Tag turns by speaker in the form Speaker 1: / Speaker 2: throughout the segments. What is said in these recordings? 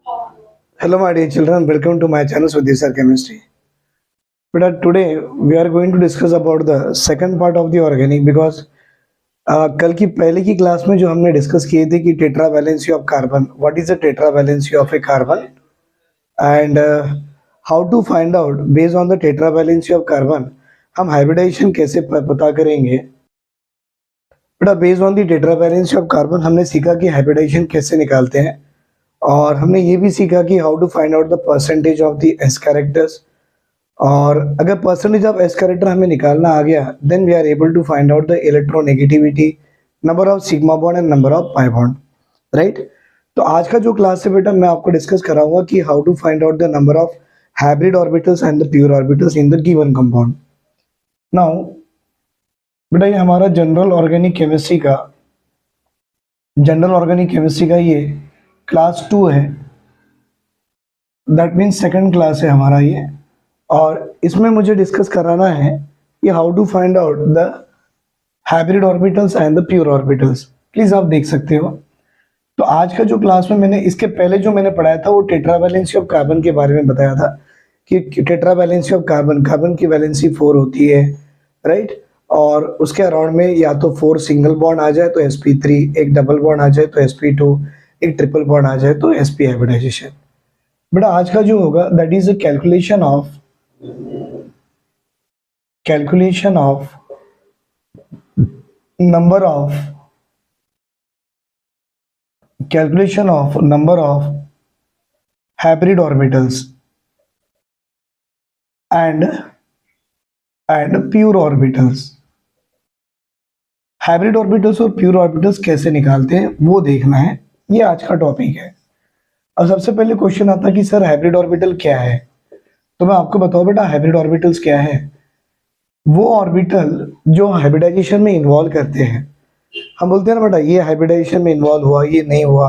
Speaker 1: Hello, my dear children. Welcome to my channel Swadhisar Chemistry. But today we are going to discuss about the second part of the organic because कल की पहले की class में जो हमने discuss किए थे कि tetra valency of carbon, what is the tetra valency of a carbon and how to find out based on the tetra valency of carbon हम हाइब्रिडाइजेशन कैसे पता करेंगे। बेटा based on the tetra valency of carbon हमने सीखा कि hybridisation कैसे निकालते हैं और हमने ये भी सीखा कि how to find out the percentage of the S characters. और अगर परसेंटेज ऑफ एस कैरेक्टर हमें निकालना आ गया then we are able to find out the electronegativity, number of sigma bond and number of pi bond, right. तो आज का जो क्लास है बेटा मैं आपको डिस्कस कराऊंगा कि how to find out the number of hybrid orbitals and the pure orbitals in the given compound. Now बेटा ये हमारा जनरल ऑर्गेनिक केमिस्ट्री का ये क्लास 2 है, दैट मीन्स सेकंड क्लास है हमारा ये। और इसमें मुझे डिस्कस कराना है कि how to find out the hybrid orbitals and the pure orbitals. Please आप देख सकते हो। तो आज का जो क्लास में मैंने इसके पहले जो मैंने पढ़ाया था वो टेट्रा वैलेंसी ऑफ कार्बन के बारे में बताया था कि टेट्रा वैलेंसी ऑफ कार्बन की वैलेंसी 4 होती है, राइट। और उसके अराउंड में या तो 4 सिंगल बॉन्ड आ जाए तो sp3, एक डबल बॉन्ड आ जाए तो sp2, एक ट्रिपल बॉन्ड आ जाए तो sp हाइब्रिडाइजेशन। बेटा आज का जो होगा that is the calculation of number of hybrid orbitals and pure orbitals। Hybrid orbitals और प्योर ऑर्बिटल्स कैसे निकालते हैं वो देखना है, ये आज का टॉपिक है। अब सबसे पहले क्वेश्चन आता है कि सर हाइब्रिड ऑर्बिटल क्या है। तो मैं आपको बताऊं बेटा हाइब्रिड ऑर्बिटल्स क्या है। वो ऑर्बिटल जो हाइब्रिडाइजेशन में इन्वॉल्व करते हैं, हम बोलते हैं ना बेटा ये हाइब्रिडाइजेशन में इन्वॉल्व हुआ, ये नहीं हुआ।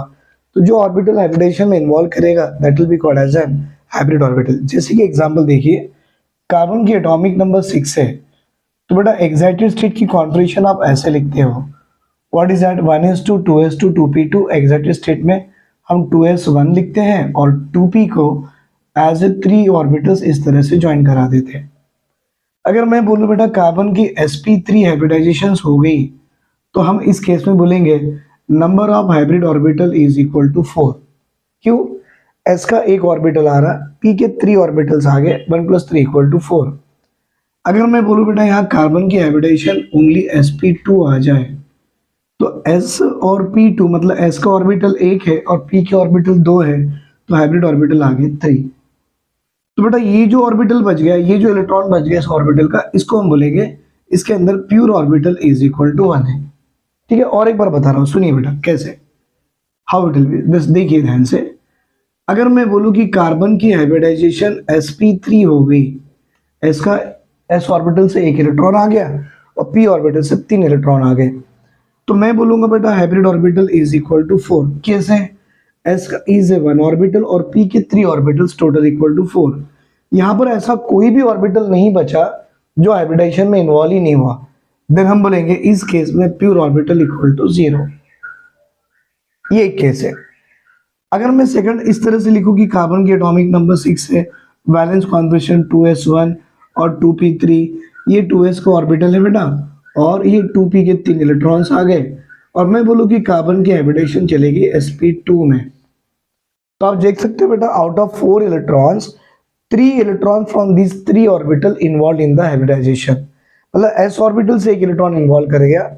Speaker 1: तो जो ऑर्बिटल हाइब्रिडाइजेशन में इन्वॉल्व करेगा that will be called as an hybrid orbital. जैसे कि एग्जांपल देखिए, कार्बन की एटॉमिक नंबर 6 है, तो बेटा एक्साइटेड स्टेट की कॉन्फ़िगरेशन आप ऐसे लिखते हो, what is that 1s2 2s2 2p2। Excited state में हम 2s1 लिखते हैं और 2p को एज ए 3 ऑर्बिटल्स इस तरह से ज्वाइन करा देते हैं। अगर मैं बोलूं बेटा कार्बन की sp3 हाइब्रिडाइजेशन हो गई तो हम इस केस में बोलेंगे number of hybrid orbital is equal to 4। क्यों? s का एक ऑर्बिटल आ रहा, p के 3 ऑर्बिटल्स आ गए, 1 + 3 = 4। अगर मैं बोलूं बेटा यहाँ कार्बन की हाइब्रिडाइजेशन ओनली sp2 आ जाए तो s और p2 मतलब s का ऑर्बिटल 1 है और p के ऑर्बिटल 2 है, तो हाइब्रिड ऑर्बिटल आ गए 3। तो बेटा ये जो ऑर्बिटल बच गया, ये जो इलेक्ट्रॉन बच गया इस ऑर्बिटल का, इसको हम बोलेंगे इसके अंदर pure orbital is equal to 1 है। ठीक है, और एक बार बता रहा हूँ, सुनिए बेटा कैसे, हाउ इट विल बी। बस देखिए ध्यान से। अगर मैं बोलूँ कि कार्बन की हाइब्रिडाइजेशन sp3 हो गई, s का s ऑर्बिटल से 1 इलेक्ट्रॉन आ गया और p ऑर्बिटल से 3 इलेक्ट्रॉन आ गए, तो मैं बोलूंगा बेटा hybrid orbital is equal to 4। कैसे? s का इज ए 1 ऑर्बिटल और p के 3 ऑर्बिटल्स टोटल इक्वल टू 4। यहाँ पर ऐसा कोई भी ऑर्बिटल नहीं बचा जो हाइब्रिडाइजेशन में इन्वॉल्व ही नहीं हुआ, देन हम बोलेंगे इस केस में प्योर ऑर्बिटल इक्वल टू 0। ये एक केस है। अगर मैं सेकंड इस तरह से लिखूं कि कार्बन की एटॉमिक नंबर 6 है, वैलेंस कॉन्फिगरेशन 2s1 और 2p3, ये 2s का ऑर्बिटल है बेटा और ये 2p के 3 इलेक्ट्रॉन्स आ गए, और मैं बोलूं कि कार्बन की हाइब्रिडाइजेशन चलेगी sp2 में, तो आप देख सकते हो बेटा out of 4 electrons 3 electron from this 3 orbital involve in the hybridization. मतलब s ऑर्बिटल से 1 इलेक्ट्रॉन इन्वॉल्व कर गया,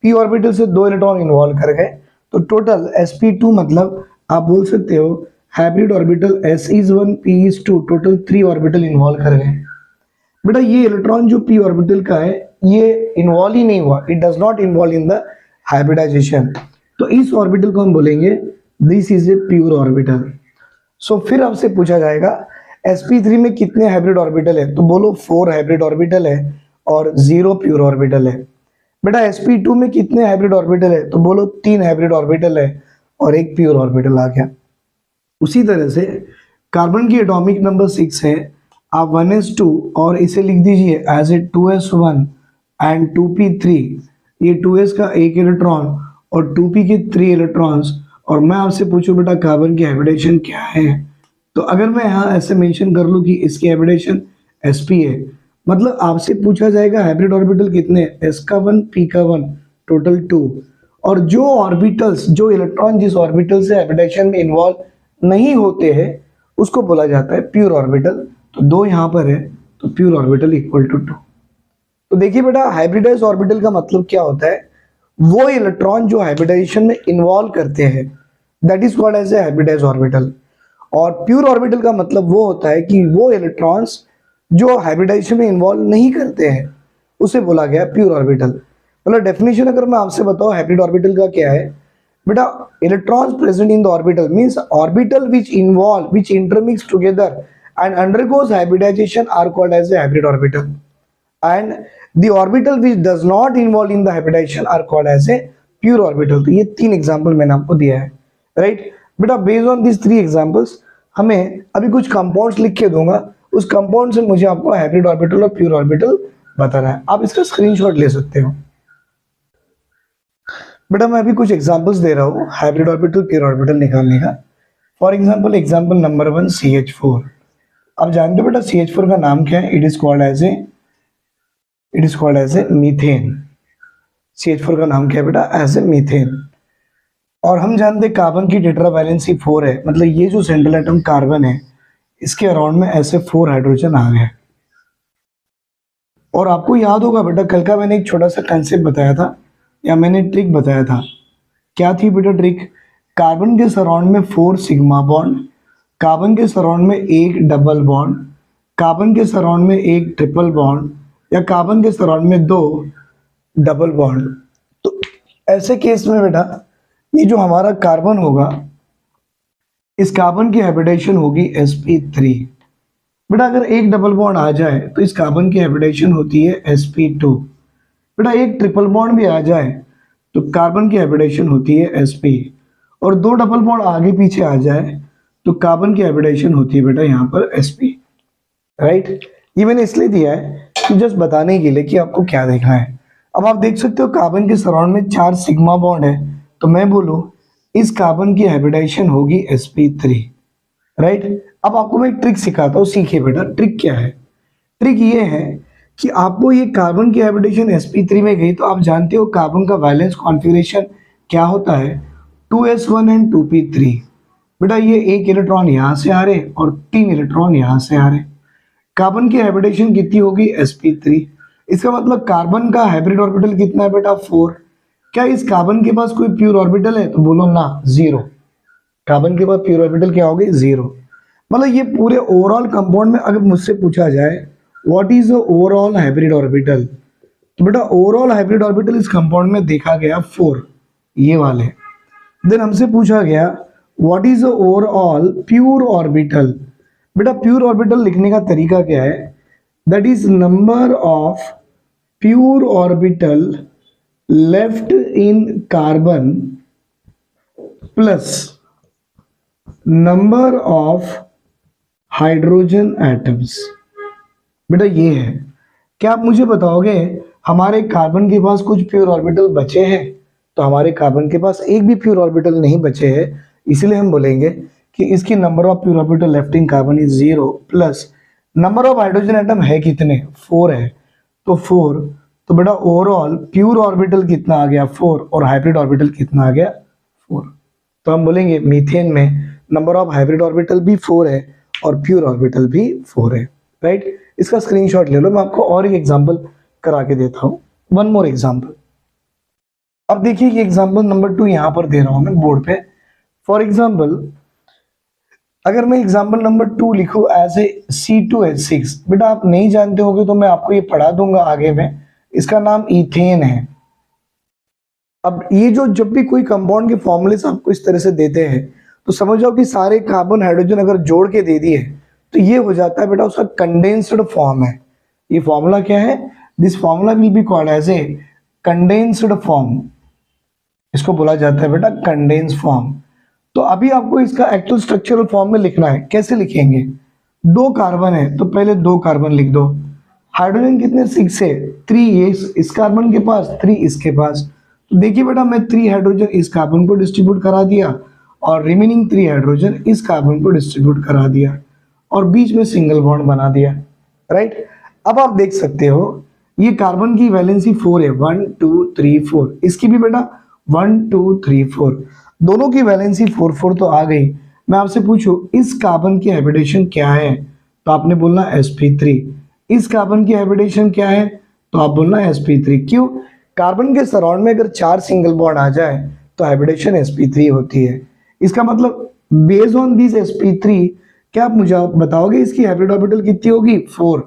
Speaker 1: p ऑर्बिटल से 2 इलेक्ट्रॉन इन्वॉल्व कर गए, तो टोटल sp2 मतलब आप बोल सकते हो hybrid orbital s is 1 p is 2, total 3 orbital involve कर गए। बेटा ये इलेक्ट्रॉन जो p ऑर्बिटल का है ये इन्वॉल्व ही नहीं हुआ, it does not involve in the hybridization, तो इस ऑर्बिटल को हम बोलेंगे this is a pure orbital. So फिर आपसे पूछा जाएगा sp3 में कितने हाइब्रिड ऑर्बिटल है, तो बोलो 4 हाइब्रिड ऑर्बिटल है और 0 प्योर ऑर्बिटल है। बेटा sp2 में कितने हाइब्रिड ऑर्बिटल है, तो बोलो 3 हाइब्रिड ऑर्बिटल है और 1 प्योर ऑर्बिटल आ गया। उसी तरह से कार्बन की एटॉमिक नंबर 6 है, आप 1s2 और इसे लिख दीजिए as a 2s1 and 2p3, ये 2s का 1 इलेक्ट्रॉन और 2p के 3 इलेक्ट्रॉन्स, और मैं आपसे पूछूं बेटा कार्बन की हाइब्रिडेशन क्या है, तो अगर मैं यहाँ ऐसे मेंशन कर लूं कि इसकी हाइब्रिडेशन sp है, मतलब आपसे पूछा जाएगा हाइब्रिड ऑर्बिटल कितने, s का 1 p का 1, टोटल 2। और जो ऑर्बिटल्स, जो इलेक्ट्रॉन जिस ऑर्बिटल से हाइब्रिडेशन में इन्वॉल्व नहीं होते हैं उसको बोला जाता है प्योर ऑर्बिटल। तो 2 यहाँ पर है, तो प्योर ऑर्बिटल इक्वल टू 2। तो देखिए बेटा हाइब्रिडाइज ऑर्बिटल का मतलब क्या होता है, वो इलेक्ट्रॉन जो हाइब्रिडाइजेशन में इन्वॉल्व करते हैं, that is called as a hybridize orbital. और प्योर ऑर्बिटल का मतलब वो होता है कि वो इलेक्ट्रॉन्स जो हाइब्रिडाइजेशन में इन्वॉल्व नहीं करते हैं उसे बोला गया प्योर ऑर्बिटल। मतलब डेफिनेशन अगर मैं आपसे बताऊं हाइब्रिड ऑर्बिटल का क्या है, बेटा electrons present in the orbital means orbital which intermix together and undergoes hybridization are called as a hybrid orbital, and the orbital which does not involve in the hybridization are called as a pure orbital। तो ये 3 example मैंने आपको दिया है, right बेटा। Based on this 3 examples हमें अभी कुछ कंपाउंड्स लिख के दूंगा, उस कंपाउंड से मुझे आपको हाइब्रिड ऑर्बिटल और प्योर ऑर्बिटल बताना है। आप इसका स्क्रीनशॉट ले सकते हो। बेटा मैं अभी कुछ एग्जांपल्स दे रहा हूँ हाइब्रिड ऑर्बिटल प्योर ऑर्बिटल निकालने का। For example example number 1 CH4। आप जानते हो बेटा CH4 का नाम क्या है, it is called as a methane. CH4 का नाम क्या है बेटा, एज ए मीथेन। और हम जानते हैं कार्बन की टेट्रा वैलेंसी 4 है, मतलब ये जो सेंट्रल एटम कार्बन है इसके अराउंड में ऐसे 4 हाइड्रोजन आ गए। और आपको याद होगा बेटा कल का मैंने एक छोटा सा कंसेप्ट बताया था या मैंने ट्रिक बताया था, क्या थी बेटा ट्रिक, कार्बन के सराउंड में 4 सिग्मा बॉन्ड, कार्बन के सराउंड में 1 डबल बॉन्ड, कार्बन के सराउंड में 1 ट्रिपल बॉन्ड, या कार्बन के सराउंड में 2 डबल बॉन्ड। तो ऐसे केस में बेटा ये जो हमारा कार्बन होगा, इस कार्बन की हाइब्रिडेशन होगी sp3। बेटा अगर 1 डबल बॉन्ड आ जाए तो इस कार्बन की हाइब्रिडेशन होती है sp2। बेटा 1 ट्रिपल बॉन्ड भी आ जाए तो कार्बन की हाइब्रिडेशन होती है sp। और 2 डबल बॉन्ड आगे पीछे आ जाए तो कार्बन की हाइब्रिडेशन होती है बेटा यहाँ पर sp, राइट। ये मैंने इसलिए दिया है कि जस्ट बताने के लिए कि आपको क्या देखना है। अब आप देख सकते हो कार्बन के सराउंड में 4 सिग्मा बॉन्ड है, तो मैं बोलूं इस कार्बन की हाइब्रिडेशन होगी sp3, राइट। अब आपको मैं एक ट्रिक सिखाता हूँ, सीखिए बेटा ट्रिक क्या है। ट्रिक ये है कि आपको ये कार्बन की हाइब्रिडेशन sp3 में गई तो आप जानते हो कार्बन का वैलेंस कॉन्फ़िगरेशन क्या होता है, 2s1 एंड 2p3। बेटा ये 1 इलेक्ट्रॉन यहाँ से आ रहे और 3 इलेक्ट्रॉन यहाँ से आ रहे। कार्बन की हाइब्रिडेशन कितनी होगी sp3। इसका मतलब कार्बन का हाइब्रिड ऑर्बिटल कितना है बेटा 4। क्या इस कार्बन के पास कोई प्योर ऑर्बिटल है, तो बोलो ना, 0। कार्बन के पास प्योर ऑर्बिटल क्या होगी, 0। मतलब ये पूरे ओवरऑल कंपाउंड में अगर मुझसे पूछा जाए what is the overall hybrid orbital, तो बेटा ओवरऑल हाइब्रिड ऑर्बिटल इस कंपाउंड में देखा गया 4, ये वाले। देन हमसे पूछा गया what is the overall pure orbital. बेटा प्योर ऑर्बिटल लिखने का तरीका क्या है, that is number of pure orbital left in carbon plus number of hydrogen atoms. बेटा ये है। क्या आप मुझे बताओगे हमारे कार्बन के पास कुछ प्योर ऑर्बिटल बचे हैं, तो हमारे कार्बन के पास एक भी प्योर ऑर्बिटल नहीं बचे हैं, इसलिए हम बोलेंगे कि इसकी number of pure orbital left in carbon is 0 plus number of hydrogen atom है कितने, 4 है, तो 4। तो बेटा ओवरऑल प्योर ऑर्बिटल कितना आ गया 4 और हाइब्रिड ऑर्बिटल कितना आ गया 4। तो हम बोलेंगे मीथेन में नंबर ऑफ हाइब्रिड ऑर्बिटल भी 4 है और प्योर ऑर्बिटल भी 4 है, राइट। इसका स्क्रीनशॉट ले लो, मैं आपको और एक एग्जांपल करा के देता हूं, वन मोर एग्जांपल। अब देखिए ये एग्जांपल नंबर 2 यहां पर दे रहा हूं मैं बोर्ड पे। फॉर एग्जांपल अगर मैं एग्जांपल नंबर 2 लिखूं एज ए C2H6, बेटा आप नहीं जानते होगे तो मैं आपको ये पढ़ा दूंगा आगे में, इसका नाम इथेन है। अब ये जो जब भी कोई कंपाउंड के फॉर्मूलेस आपको इस तरह से देते हैं तो समझ जाओ कि सारे कार्बन हाइड्रोजन अगर जोड़ के दे दिए तो ये हो जाता है बेटा उसका कंडेंस्ड फॉर्म है। ये फॉर्मूला क्या है, this formula will be called as a condensed form, इसको बोला जाता है बेटा कंडेंस फॉर्म। तो अभी आपको इसका एक्चुअल स्ट्रक्चरल फॉर्म में लिखना है, कैसे लिखेंगे, 2 कार्बन है तो पहले 2 कार्बन लिख दो, हाइड्रोजन कितने 6 है, 3 इस कार्बन के पास 3 इसके पास। तो देखिए बेटा मैं 3 हाइड्रोजन इस कार्बन को डिस्ट्रीब्यूट करा दिया और रिमेनिंग 3 हाइड्रोजन इस कार्बन को डिस्ट्रीब्यूट करा दिया और बीच में सिंगल बॉन्ड बना दिया, राइट। अब आप देख सकते हो ये कार्बन की वैलेंसी 4 है, 1 2 3 4, इसकी भी बेटा 1 2 3 4, दोनों की वैलेंसी 4 4 तो आ गई। मैं आपसे पूछूं इस कार्बन की हाइब्रिडेशन क्या है, तो आपने बोलना sp3। इस कार्बन की हाइब्रिडेशन क्या है, तो आप बोलना sp3। क्यों? कार्बन के सराउंड में अगर 4 सिंगल बॉन्ड आ जाए तो हाइब्रिडेशन sp3 होती है। इसका मतलब बेस्ड ऑन दिस sp3 क्या आप मुझे बताओगे इसकी हाइब्रिड ऑर्बिटल कितनी होगी? 4।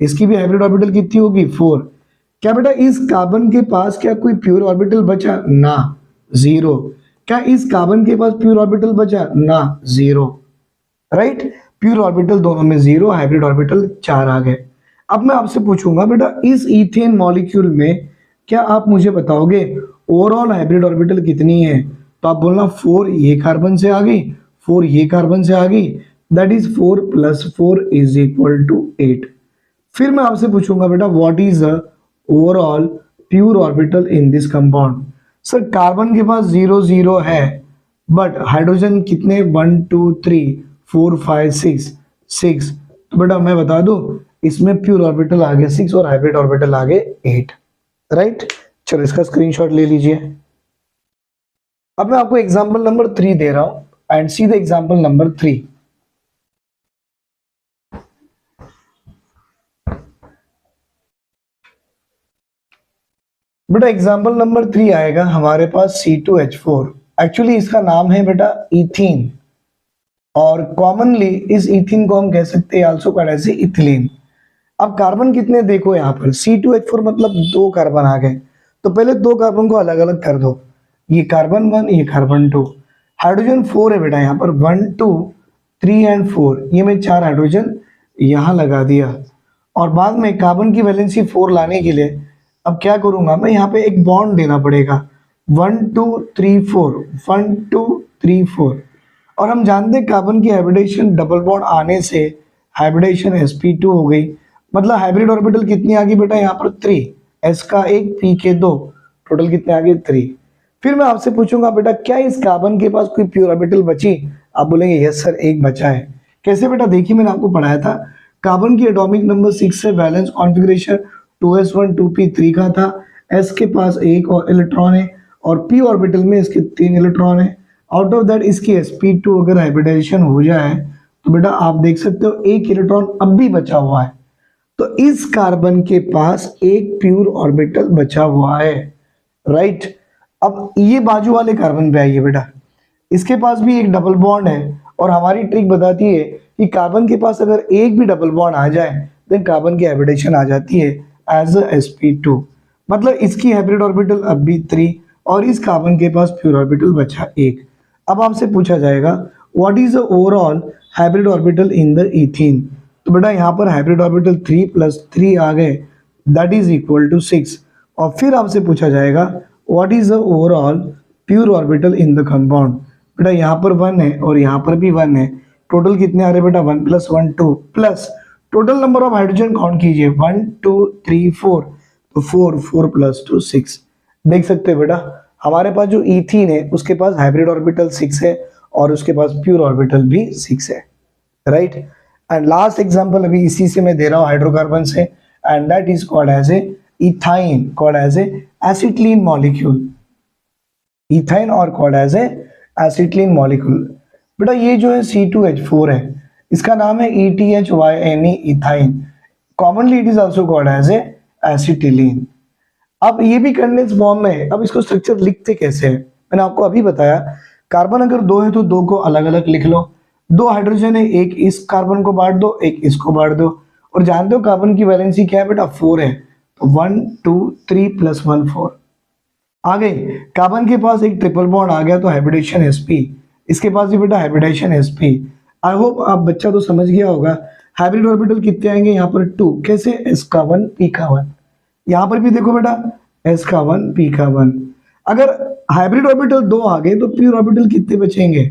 Speaker 1: इसकी भी हाइब्रिड ऑर्बिटल कितनी होगी? 4। क्या बेटा इस कार्बन के पास क्या कोई प्योर ऑर्बिटल बचा? ना, 0। क्या इस कार्बन के पास प्योर ऑर्बिटल बचा? ना, 0, राइट। प्योर ऑर्बिटल दोनों में 0, हाइब्रिड ऑर्बिटल 4 आ गए। अब मैं आपसे पूछूंगा बेटा इस इथेन मॉलिक्यूल में क्या आप मुझे बताओगे ओवरऑल हाइब्रिड ऑर्बिटल कितनी है? तो आप बोलना 4 ये कार्बन से आ गई, 4 ये कार्बन से आ गई, दैट इज 4 + 4 = 8। फिर मैं आपसे पूछूंगा बेटा what is the overall pure orbital in this compound? Sir carbon के पास 0 0 है, बट हाइड्रोजन कितने? 1 2 3 4 5 6 6। तो बेटा मैं बता दूं इसमें प्योर ऑर्बिटल आ गए 6 और हाइब्रिड ऑर्बिटल आ गए 8, राइट। चलो इसका स्क्रीनशॉट ले लीजिए। अब मैं आपको एग्जांपल नंबर 3 दे रहा हूं and see the example number 3। बेटा एग्जाम्पल नंबर 3 आएगा हमारे पास C2H4। एक्चुअली इसका नाम है बेटा इथीन, और कॉमनली इस इथीन को हम कह सकते हैं आल्सो कॉल्ड एज इथिलीन। अब कार्बन कितने देखो यहाँ पर C2H4 मतलब 2 कार्बन आ गए, तो पहले 2 कार्बन को अलग अलग कर दो, ये कार्बन 1 ये कार्बन 2। हाइड्रोजन 4 है बेटा यहाँ पर 1 2 3 एंड 4, ये मैं 4 हाइड्रोजन यहाँ लगा दिया। और बाद में कार्बन की वैलेंसी 4 लाने के लिए अब क्या करूंगा मैं, यहाँ पे एक बॉन्ड देना पड़ेगा 1 2 3 4 1 2 3 4। और हम जानते हैं कार्बन की हाइब्रिडेशन डबल बॉन्ड आने से हाइब्रिडेशन sp2 हो गई, मतलब हाइब्रिड ऑर्बिटल कितनी आ गई बेटा यहाँ पर 3, s का 1 p के 2, टोटल कितने आ गए 3। फिर मैं आपसे पूछूंगा बेटा क्या इस कार्बन के पास कोई प्योर ऑर्बिटल बची? आप बोलेंगे यस सर एक बचा है। कैसे बेटा? देखिए मैंने आपको पढ़ाया था कार्बन की एटॉमिक नंबर 6 से बैलेंस कॉन्फ़िगरेशन 2s1 2p3 का था, s के पास 1 और इलेक्ट्रॉन है और p ऑर्बिटल में इसके 3 इलेक्ट्रॉन है। आउट ऑफ दैट इसकी sp2 अगर हाइब्रिडाइजेशन हो जाए तो बेटा आप देख सकते हो 1 इलेक्ट्रॉन अब भी बचा हुआ है, तो इस कार्बन के पास एक प्योर ऑर्बिटल बचा हुआ है, राइट। अब ये बाजू वाले कार्बन पे आइए बेटा, इसके पास भी एक डबल बॉन्ड है और हमारी ट्रिक बताती है कि कार्बन के पास अगर एक भी डबल बॉन्ड आ जाए देन कार्बन की हाइब्रिडेशन आ जाती है एज sp2, मतलब इसकी हाइब्रिड ऑर्बिटल अब भी 3 और इस कार्बन के पास प्योर ऑर्बिटल बचा 1। अब आपसे पूछा जाएगा what is the overall hybrid orbital in the ethene? तो बेटा यहाँ पर हाइब्रिड ऑर्बिटल 3 + 3 आ गए, दैट इज इक्वल टू 6। और फिर आपसे पूछा जाएगा what is the overall pure orbital in the compound? बेटा यहाँ पर 1 है और यहाँ पर भी 1 है, टोटल कितने आ रहे बेटा 1 + 1 2 plus total number of hydrogen count कीजिए 1 2 3 4, तो 4 4 + 2 6। देख सकते हो बेटा हमारे पास जो इथीन है उसके पास हाइब्रिड ऑर्बिटल 6 है और उसके पास प्योर ऑर्बिटल भी 6 है, राइट। एंड लास्ट एग्जांपल अभी इसी से मैं दे रहा हूँ हाइड्रोकार्बन से, and that is called as a ethyne, called as a acetylene molecule. Ethyne और called as a acetylene molecule. बेटा ये जो है C2H4 है, इसका नाम है ETHYNE ethyne, commonly it is also called as a acetylene. अब ये भी कंडेंस फॉर्म में है, अब इसको स्ट्रक्चर लिखते कैसे हैं? मैंने आपको अभी बताया कार्बन अगर 2 है तो 2 को अलग अलग लिख लो, 2 हाइड्रोजन है, एक इस कार्बन को बांट दो एक इसको बांट दो, और जानते हो कार्बन की वैलेंसी क्या है बेटा 4 है, तो 1 2 3 + 1 4 आ गए। कार्बन के पास एक ट्रिपल बॉन्ड आ गया तो हाइब्रिडेशन sp, इसके पास भी बेटा हाइब्रिडेशन sp। आई होप आप बच्चा तो समझ गया होगा। हाइब्रिड ऑर्बिटल कितने आएंगे यहाँ पर 2, कैसे? s का 1 p का 1। यहाँ पर भी देखो बेटा s का 1 p का 1। अगर हाइब्रिड ऑर्बिटल 2 आ गए तो प्योर ऑर्बिटल कितने बचेंगे,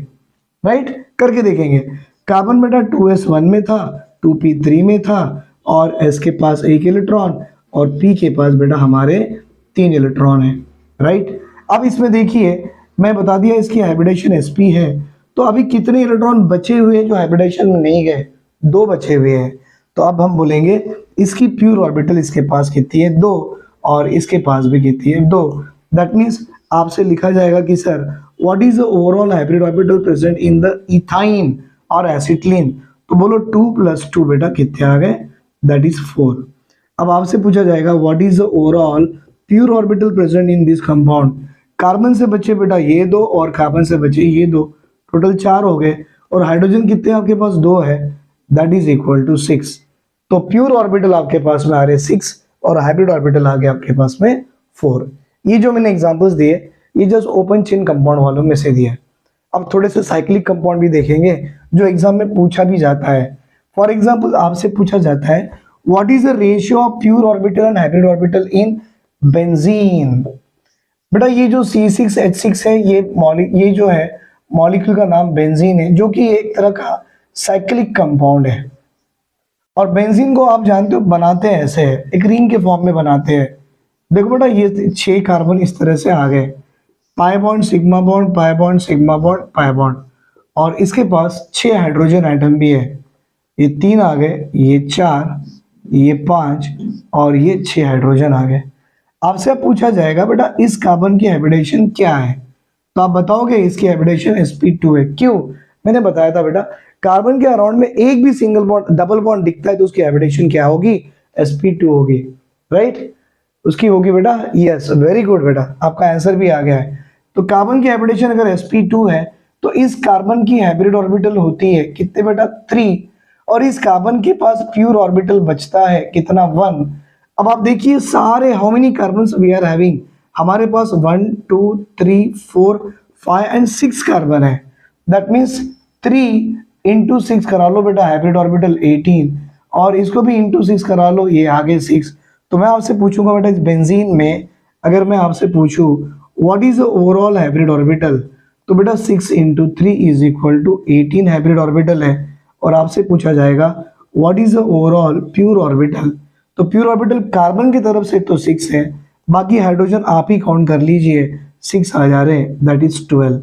Speaker 1: राइट? करके देखेंगे। कार्बन बेटा 2s1 में था, 2p3 में था और s के पास 1 इलेक्ट्रॉन और p के पास बेटा हमारे 3 इलेक्ट्रॉन है, राइट। अब इसमें देखिए मैं बता दिया इसकी हाइब्रिडेशन sp है। तो अभी कितने इलेक्ट्रॉन बचे हुए हैं जो हाइब्रिडेशन में नहीं गए? 2 बचे हुए हैं। तो अब हम बोलेंगे इसकी प्योर ऑर्बिटल इसके पास कितनी है? 2, और इसके पास भी कितनी है? 2। दैट मीन्स आपसे लिखा जाएगा कि sir what is the overall hybrid orbital present in the ethyne और एसिटिलीन? तो बोलो 2 + 2 बेटा कितने आ गए? That is 4। अब आपसे पूछा जाएगा what is the overall pure orbital present in this compound? Carbon से बचे बेटा ये 2 और कार्बन से बचे ये 2, टोटल 4 हो गए। और हाइड्रोजन कितने आपके पास? 2 है, दैट इज इक्वल टू 6। तो प्योर ऑर्बिटल आपके पास में आ रहे 6 और हाइब्रिड ऑर्बिटल आ गए आपके पास में 4। ये जो मैंने एग्जांपल्स दिए ये जस्ट ओपन चेन कंपाउंड वालों में से दिए। अब थोड़े से साइक्लिक कंपाउंड भी देखेंगे जो एग्जाम में पूछा भी जाता है। फॉर एग्जांपल आपसे पूछा जाता है what is the ratio of pure orbital and hybrid orbital in benzene? बेटा ये जो C6H6 है ये जो है मॉलिक्यूल का नाम बेंजीन है, जो कि एक तरह का साइक्लिक कंपाउंड है। और बेंजीन को आप जानते हो बनाते हैं ऐसे, एक रिंग के फॉर्म में बनाते हैं। देखो बेटा ये 6 कार्बन इस तरह से आ गए, pi bond sigma bond, pi bond sigma bond, pi bond, और इसके पास 6 हाइड्रोजन एटम भी है। ये 3 आ गए, ये 4, ये 5 और ये 6 हाइड्रोजन आ गए। आपसे अब पूछा जाएगा बेटा इस कार्बन की हाइब्रिडेशन क्या है? तो आप बताओगे इसकी हाइब्रिडेशन sp2 है। क्यों? मैंने बताया था बेटा कार्बन के अराउंड में एक भी सिंगल बॉन्ड डबल बॉन्ड दिखता है तो उसकी हाइब्रिडेशन क्या होगी? sp2 होगी, राइट? उसकी होगी बेटा, यस, वेरी गुड बेटा, आपका आंसर भी आ गया है। तो कार्बन की हाइब्रिडेशन अगर sp2 है तो इस कार्बन की हाइब्रिड ऑर्बिटल होती है कितने बेटा? 3। और इस कार्बन के पास प्योर ऑर्बिटल बचता है कितना? 1। अब आप देखिए सारे how many carbons we are having, हमारे पास 1 2 3 4 5 एंड 6 कार्बन है। दैट मीन्स 3 × 6 करा लो बेटा हाइब्रिड ऑर्बिटल 18, और इसको भी × 6 करा लो, ये आगे 6। तो मैं आपसे पूछूंगा बेटा इस बेंजीन में अगर मैं आपसे पूछूं what is the overall hybrid orbital, तो बेटा 6 × 3 is equal to 18 hybrid orbital है। और आपसे पूछा जाएगा what is the overall pure orbital, तो प्योर ऑर्बिटल कार्बन की तरफ से तो 6 है, बाकी हाइड्रोजन आप ही काउंट कर लीजिए, 6 आ जा रहे हैं, दैट इज 12।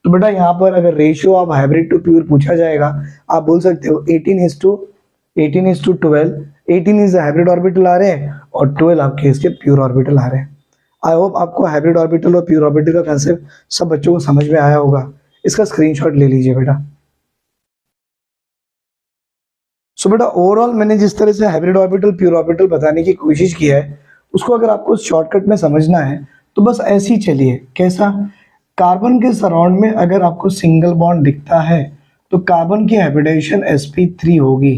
Speaker 1: तो बेटा यहाँ पर अगर ratio of hybrid to pure पूछा जाएगा आप बोल सकते हो 18:12। 18 इज हाइब्रिड ऑर्बिटल आ रहे हैं और 12 आपके इसके प्योर ऑर्बिटल आ रहे हैं। आई होप आपको हाइब्रिड ऑर्बिटल और प्योर ऑर्बिटल का कंसेप्ट सब बच्चों को समझ में आया होगा। इसका स्क्रीनशॉट ले लीजिए बेटा। सो बेटा ओवरऑल मैंने जिस तरह से हाइब्रिड ऑर्बिटल प्योर ऑर्बिटल बताने की कोशिश की है उसको अगर आपको शॉर्टकट में समझना है तो बस ऐसे ही चलिए। कैसा? कार्बन के सराउंड में अगर आपको सिंगल बॉन्ड दिखता है तो कार्बन की हाइब्रिडेशन sp3 होगी।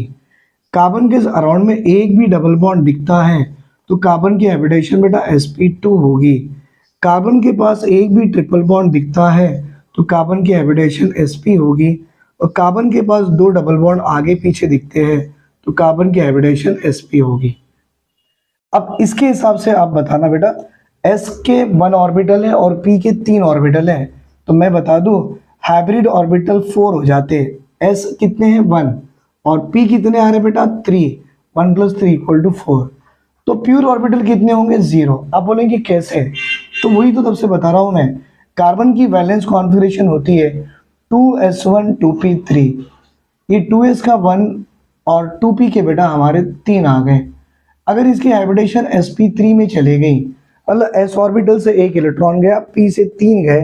Speaker 1: कार्बन के अराउंड में एक भी डबल बॉन्ड दिखता है तो कार्बन की हाइब्रिडेशन बेटा sp2 होगी। कार्बन के पास एक भी ट्रिपल बॉन्ड दिखता है तो कार्बन की हाइब्रिडेशन sp होगी। और कार्बन के पास 2 डबल बॉन्ड आगे पीछे दिखते हैं तो कार्बन की हाइब्रिडेशन sp होगी। अब इसके हिसाब से आप बताना बेटा s के 1 ऑर्बिटल है और p के 3 ऑर्बिटल है, तो मैं बता दूं हाइब्रिड ऑर्बिटल 4 हो जाते। s कितने हैं? 1, और p कितने आ रहे बेटा? 3। 1 + 3 = 4। तो प्योर ऑर्बिटल कितने होंगे? 0। आप बोलेंगे कैसे? तो वही तो तब से बता रहा हूं मैं, कार्बन की वैलेंस कॉन्फ़िगरेशन होती है 2s1 2p3। ये 2s का 1 और 2p के बेटा हमारे 3 आ गए। अगर इसकी हाइब्रिडेशन sp3 में चले गई मतलब s ऑर्बिटल से एक इलेक्ट्रॉन गया, p से 3 गए,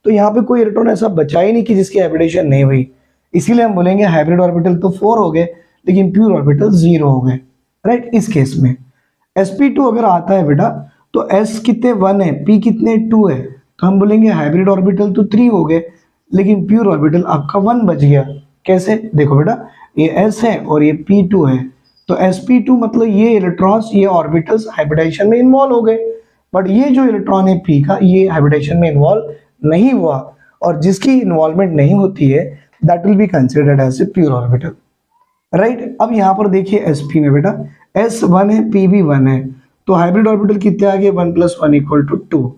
Speaker 1: तो यहाँ पे कोई इलेक्ट्रॉन ऐसा बचा ही नहीं कि जिसकी हाइब्रिडेशन नहीं हुई। इसीलिए हम बोलेंगे हाइब्रिड ऑर्बिटल तो 4 हो गए लेकिन प्योर ऑर्बिटल 0 हो गए, राइट? इस केस में sp2 अगर आता है बेटा तो s कितने? 1 है, p कितने? 2 है, तो हम बोलेंगे हाइब्रिड ऑर्बिटल तो 3 हो गए लेकिन प्योर ऑर्बिटल आपका 1 बच गया। कैसे? देखो बेटा ये s है और ये p2 है, तो sp2 मतलब ये इलेक्ट्रॉन्स ये ऑर्बिटल्स हाइब्रिडेशन में इन्वॉल्व हो गए, बट ये जो इलेक्ट्रॉन है p का ये हाइब्रिडेशन में इन्वॉल्व नहीं हुआ, और जिसकी इन्वॉल्वमेंट नहीं होती है that will be considered as a pure orbital, right? अब यहाँ पर देखिए sp में बेटा s 1 है, p भी 1 है, तो हाइब्रिड ऑर्बिटल कितने आ गए? 1 + 1 = 2।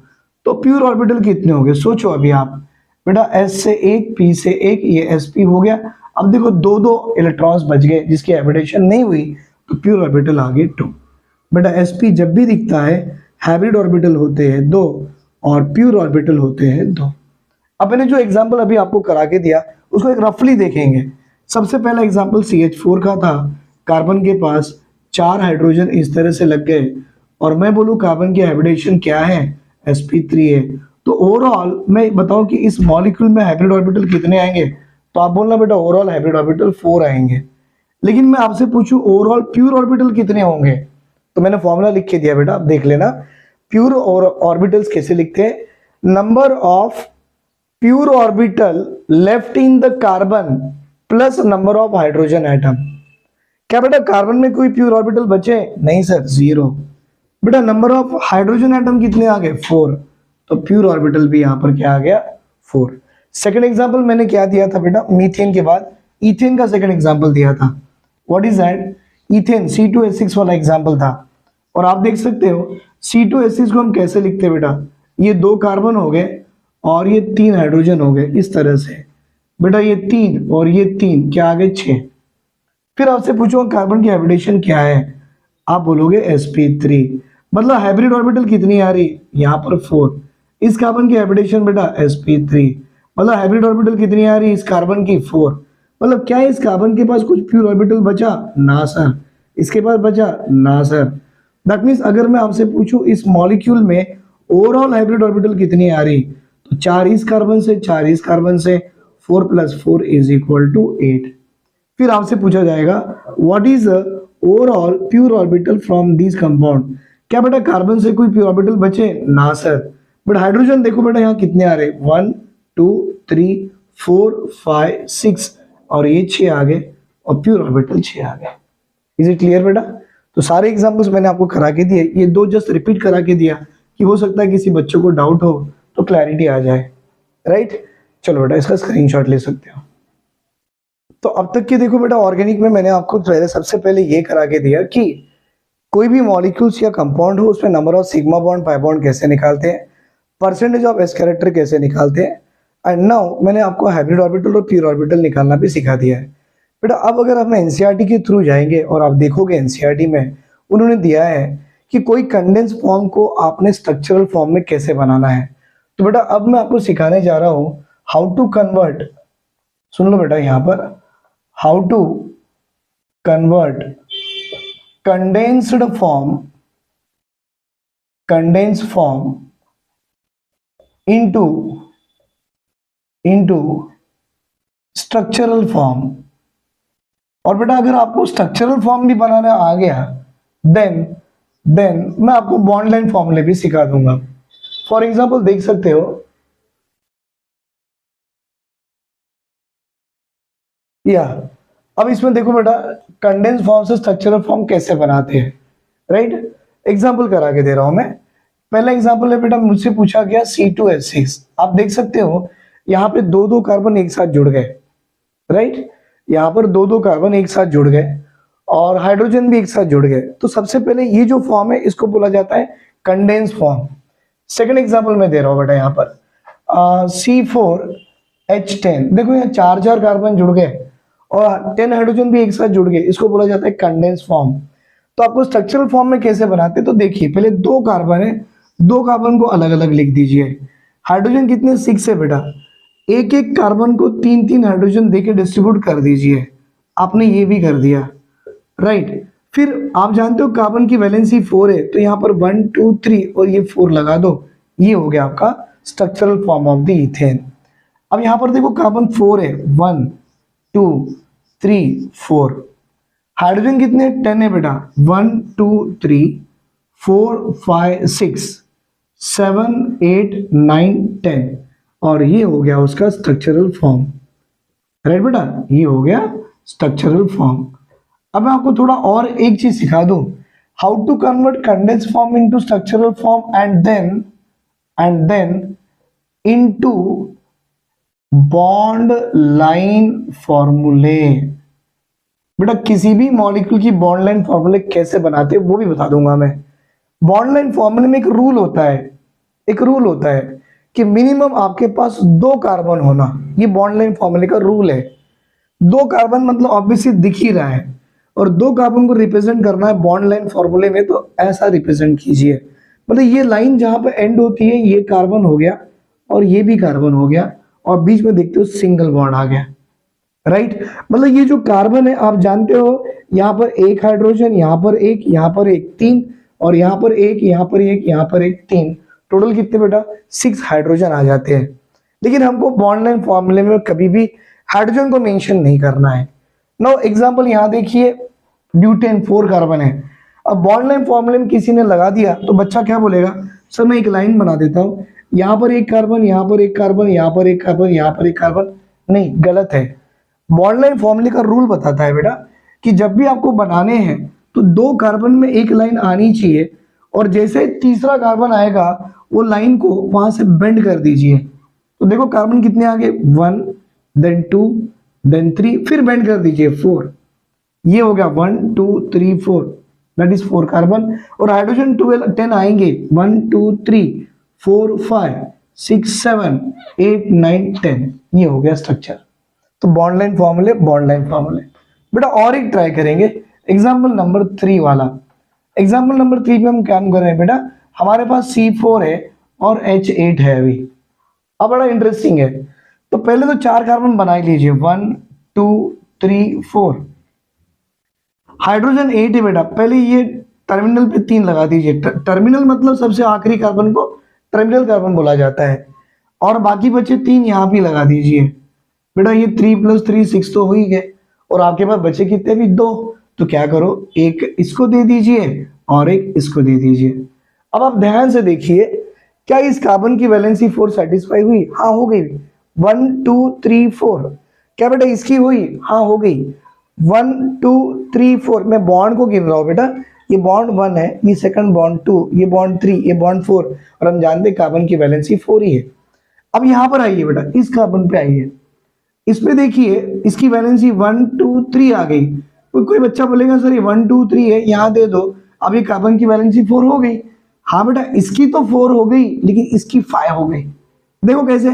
Speaker 1: तो प्योर ऑर्बिटल कितने हो गए? सोचो अभी आप बेटा, s से 1 p से 1, ये sp हो गया। अब देखो 2 इलेक्ट्रॉन्स बच गए जिसकी हाइब्रिडेशन नहीं हुई, तो प्योर ऑर्बिटल आ गए 2। बेटा sp जब भी दिखता है हाइब्रिड ऑर्बिटल होते हैं 2 और प्योर ऑर्बिटल होते हैं 2। अब मैंने जो एग्जाम्पल अभी आपको करा के दिया उसको एक रफली देखेंगे। सबसे पहला एग्जाम्पल CH4 का था, कार्बन के पास 4 हाइड्रोजन इस तरह से लग गए और मैं बोलूँ कार्बन की हाइब्रिडेशन क्या है, sp3 है। तो ओवरऑल मैं बताऊं कि इस मॉलिक्यूल में हाइब्रिड ऑर्बिटल कितने आएंगे, तो आप बोलना बेटा ओवरऑल हाइब्रिड ऑर्बिटल 4 आएंगे। लेकिन मैं आपसे पूछूं ओवरऑल प्योर ऑर्बिटल कितने होंगे, तो मैंने फॉर्मूला लिख के दिया बेटा, आप देख लेना। प्योर ऑर्बिटल्स कैसे लिखते हैं, number of pure orbital left in the carbon plus number of hydrogen atom. क्या बेटा कार्बन में कोई प्योर ऑर्बिटल बचे, नहीं सर, 0। बेटा नंबर ऑफ हाइड्रोजन एटम कितने आ गए, 4, तो प्योर ऑर्बिटल भी यहां पर क्या आ गया, 4। सेकंड एग्जांपल मैंने क्या दिया था बेटा, मीथेन के बाद इथेन का सेकंड एग्जांपल दिया था। What is that, ethane C2H6 वाला एग्जांपल था। और आप देख सकते हो C2H6 को हम कैसे लिखते हैं बेटा, ये 2 कार्बन हो गए और ये 3 हाइड्रोजन हो गए इस तरह से। बेटा ये 3 और ये 3 क्या आ गए, 6। फिर आपसे पूछो कार्बन की हाइब्रिडेशन क्या है, आप बोलोगे sp3। मतलब हाइब्रिड ऑर्बिटल कितनी आ रही, यहाँ पर 4। इस कार्बन की हाइब्रिडेशन बेटा sp3। मतलब हाइब्रिड ऑर्बिटल कितनी आ रही इस कार्बन की, 4। मतलब क्या इस कार्बन के पास कुछ प्योर ऑर्बिटल बचा, ना सर। इसके पास बचा, ना सर। दैट मीन्स अगर मैं आपसे पूछूं इस मॉलिक्यूल में ओवरऑल हाइब्रिड ऑर्बिटल कितनी आ रही, तो 4 इस कार्बन से, 4 इस कार्बन से, 4 + 4 = 8। फिर आपसे पूछा जाएगा what is overall pure orbital from this compound. क्या बेटा कार्बन से कोई प्योर ऑर्बिटल बचे, ना सर। बट हाइड्रोजन देखो बेटा यहाँ कितने आ रहे, 1 2 3 4 5 6 और ये 6 आ गए और प्योर ऑर्बिटल 6 आ गए। इज इट क्लियर बेटा। तो सारे एग्जांपल्स मैंने आपको करा के दिए, ये 2 जस्ट रिपीट करा के दिया कि हो सकता है किसी बच्चों को डाउट हो तो क्लैरिटी आ जाए, राइट। चलो बेटा इसका स्क्रीनशॉट ले सकते हो। तो अब तक के देखो बेटा ऑर्गेनिक में मैंने आपको सबसे पहले ये करा के दिया कि कोई भी मॉलिक्यूल्स या कंपाउंड हो उसमें number of sigma bond pi bond कैसे निकालते हैं, परसेंटेज ऑफ एस कैरेक्टर कैसे निकालते हैं। एंड नाउ मैंने आपको हाइब्रिड ऑर्बिटल और प्योर ऑर्बिटल निकालना भी सिखा दिया है बेटा। अब अगर हम एनसीईआरटी के थ्रू जाएंगे और आप देखोगे एनसीईआरटी में उन्होंने दिया है कि कोई कंडेंस फॉर्म को आपने स्ट्रक्चरल फॉर्म में कैसे बनाना है। तो बेटा अब मैं आपको सिखाने जा रहा हूं हाउ टू कन्वर्ट, सुन लो बेटा यहाँ पर, how to convert condensed form into structural form। और बेटा अगर आपको स्ट्रक्चरल फॉर्म भी बनाना आ गया देन मैं आपको बॉन्ड लाइन फॉर्मूले भी सिखा दूंगा। फॉर एग्जांपल देख सकते हो या अब इसमें देखो बेटा कंडेंस फॉर्म से स्ट्रक्चरल फॉर्म कैसे बनाते हैं, राइट। एग्जांपल करा के दे रहा हूं मैं। पहला एग्जांपल है बेटा, मुझसे पूछा गया C2H6। आप देख सकते हो यहाँ पे 2-2 कार्बन एक साथ जुड़ गए, राइट। यहाँ पर 2-2 कार्बन एक साथ जुड़ गए और हाइड्रोजन भी एक साथ जुड़ गए। तो सबसे पहले ये जो फॉर्म है इसको बोला जाता है कंडेंस फॉर्म। सेकेंड एग्जाम्पल मैं दे रहा हूं बेटा यहाँ पर C4H10। देखो यहाँ 4 कार्बन जुड़ गए और 10 हाइड्रोजन भी एक साथ जुड़ गए, इसको बोला जाता है कंडेंस फॉर्म। तो आपको स्ट्रक्चरल फॉर्म में कैसे बनाते हैं, तो देखिए पहले 2 कार्बन है, 2 कार्बन को अलग अलग लिख दीजिए। हाइड्रोजन कितने, 6 है बेटा। एक एक कार्बन को 3-3 हाइड्रोजन देके डिस्ट्रीब्यूट कर दीजिए। आपने ये भी कर दिया, राइट। फिर आप जानते हो कार्बन की वैलेंसी 4 है, तो यहाँ पर 1 2 3 और ये 4 लगा दो। ये हो गया आपका structural form of the ethane. अब यहाँ पर देखो कार्बन 4 है, 1 2 3 4। हाइड्रोजन कितने, 10 है बेटा। 1 2 3 4 5 6 7 8 9 10 और ये हो गया उसका स्ट्रक्चरल फॉर्म, राइट बेटा। ये हो गया स्ट्रक्चरल फॉर्म। अब मैं आपको थोड़ा और एक चीज सिखा दूं, how to convert condense form into structural form and then into bond line फॉर्मूले। बेटा किसी भी मॉलिक्यूल की बॉन्ड लाइन फॉर्मूले कैसे बनाते हैं वो भी बता दूंगा मैं। बॉन्ड लाइन फॉर्मूले में एक रूल होता है कि मिनिमम आपके पास 2 कार्बन होना। ये बॉन्ड लाइन फॉर्मूले का रूल है। 2 कार्बन मतलब ऑब्वियसली दिख ही रहा है और 2 कार्बन को रिप्रेजेंट करना है बॉन्ड लाइन फॉर्मूले में, तो ऐसा रिप्रेजेंट कीजिए। मतलब ये लाइन जहां पर एंड होती है ये कार्बन हो गया और ये भी कार्बन हो गया और बीच में देखते हो सिंगल बॉन्ड आ गया, राइट। मतलब ये जो कार्बन है आप जानते हो, यहाँ पर एक हाइड्रोजन, यहाँ पर एक, यहाँ पर एक, तीन, और यहाँ पर एक, यहाँ पर एक, यहाँ पर एक, तीन, टोटल कितने बेटा 6 हाइड्रोजन आ जाते हैं। लेकिन हमको बॉन्ड लाइन फॉर्मूले में कभी भी हाइड्रोजन को मेंशन नहीं करना है। नो एग्जांपल यहाँ देखिए, ब्यूटेन 4 कार्बन है। अब बॉन्ड लाइन फॉर्मूले में किसी ने लगा दिया तो बच्चा क्या बोलेगा, सर मैं एक लाइन बना देता हूँ, यहाँ पर एक कार्बन, यहाँ पर एक कार्बन, यहाँ पर एक कार्बन, यहाँ पर एक कार्बन। नहीं, गलत है। बॉन्ड लाइन फॉर्मूले का रूल बताता है बेटा कि जब भी आपको बनाने हैं तो 2 कार्बन में एक लाइन आनी चाहिए, और जैसे तीसरा कार्बन आएगा वो लाइन को वहां से बेंड कर दीजिए। तो देखो कार्बन कितने आ गए, 1 देन 2 देन 3, फिर बेंड कर दीजिए 4। ये हो गया 1 2 3 4, दैट इज 4 कार्बन। और हाइड्रोजन 10 आएंगे, 1 2 3 4 5 6 7 8 9 10। ये हो गया स्ट्रक्चर। तो बॉन्ड लाइन फॉर्मूले, बॉन्ड लाइन फॉर्मूले। बेटा और एक ट्राई करेंगे, एग्जाम्पल नंबर 3 वाला। एग्जाम्पल नंबर 3 पे हम काम कर रहे हैं बेटा, हमारे पास C4 है और H8 है अभी। अब बड़ा इंटरेस्टिंग है, तो पहले तो 4 कार्बन बना ही लीजिए, 1 2 3 4। हाइड्रोजन 8 है बेटा, पहले ये टर्मिनल पे 3 लगा दीजिए। टर्मिनल मतलब सबसे आखिरी कार्बन को टर्मिनल कार्बन बोला जाता है, और बाकी बचे 3 यहाँ भी लगा दीजिए। बेटा ये 3 + 3 6 तो हो ही गए, और आपके पास बचे कितने भी 2। तो क्या करो, एक इसको दे दीजिए और एक इसको दे दीजिए। अब आप ध्यान से देखिए, क्या इस कार्बन की वैलेंसी 4 सेटिस्फाई हुई? हाँ हो गई, 1 2 3 4। क्या बेटा इसकी हुई? हाँ हो गई, 1 2 3 4। मैं बॉन्ड को गिन रहा हूं बेटा, ये बॉन्ड 1 है, ये सेकंड बॉन्ड 2, ये बॉन्ड 3, ये बॉन्ड 4, और हम जानते हैं कार्बन की वैलेंसी 4 ही है। अब यहां पर आइए बेटा, इस कार्बन पे आइए, इस पे देखिए इसकी वैलेंसी 1 2 3 आ गई। कोई बच्चा बोलेगा सर ये 1 2 3 है, यहाँ दे दो। अब ये कार्बन की वैलेंसी 4 हो गई। हाँ बेटा इसकी तो 4 हो गई, लेकिन इसकी 5 हो गई। देखो कैसे,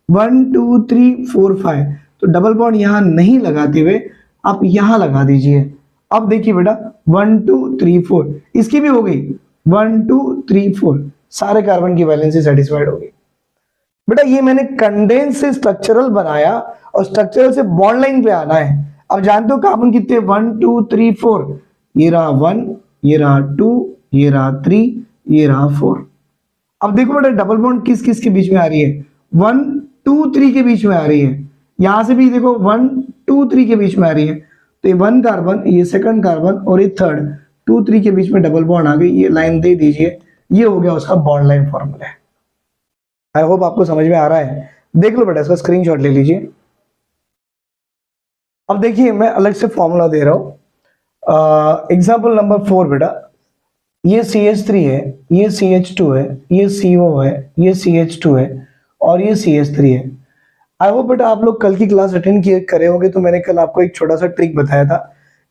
Speaker 1: 1 2 3 4 5। तो डबल बॉन्ड यहाँ नहीं लगाते हुए आप यहाँ लगा दीजिए। अब देखिए बेटा 1 2 3 4, इसकी भी हो गई 1 2 3 4, सारे कार्बन की वैलेंसी सेटिस्फाइड हो गई। बेटा ये मैंने कंडेंस से स्ट्रक्चरल बनाया, और स्ट्रक्चरल से बॉन्ड लाइन पे आना है। अब जानते हो कार्बन कितने, 1 2 3 4। ये रहा 1, ये रहा 2, ये रहा 3, ये रहा 4। अब देखो बेटा डबल बॉन्ड किस किस के बीच में आ रही है, 1 2 3 के बीच में आ रही है। यहां से भी देखो 1 2 3 के बीच में आ रही है। तो ये 1 कार्बन, ये सेकंड कार्बन, और ये थर्ड, 2 3 के बीच में डबल बॉन्ड आ गई। ये लाइन दे दीजिए, ये हो गया उसका बॉन्ड लाइन फॉर्मूला है। आई होप आपको समझ में आ रहा है। देख लो बेटा, इसका स्क्रीनशॉट ले लीजिए। अब देखिए मैं अलग से फॉर्मूला दे रहा हूं। एग्जाम्पल नंबर 4 बेटा, ये CH3 है, ये CH2 है, ये CO है, ये CH2 है, और ये CH3 है। आई होप बेटा आप लोग कल की क्लास अटेंड किए करे होंगे, तो मैंने कल आपको एक छोटा सा ट्रिक बताया था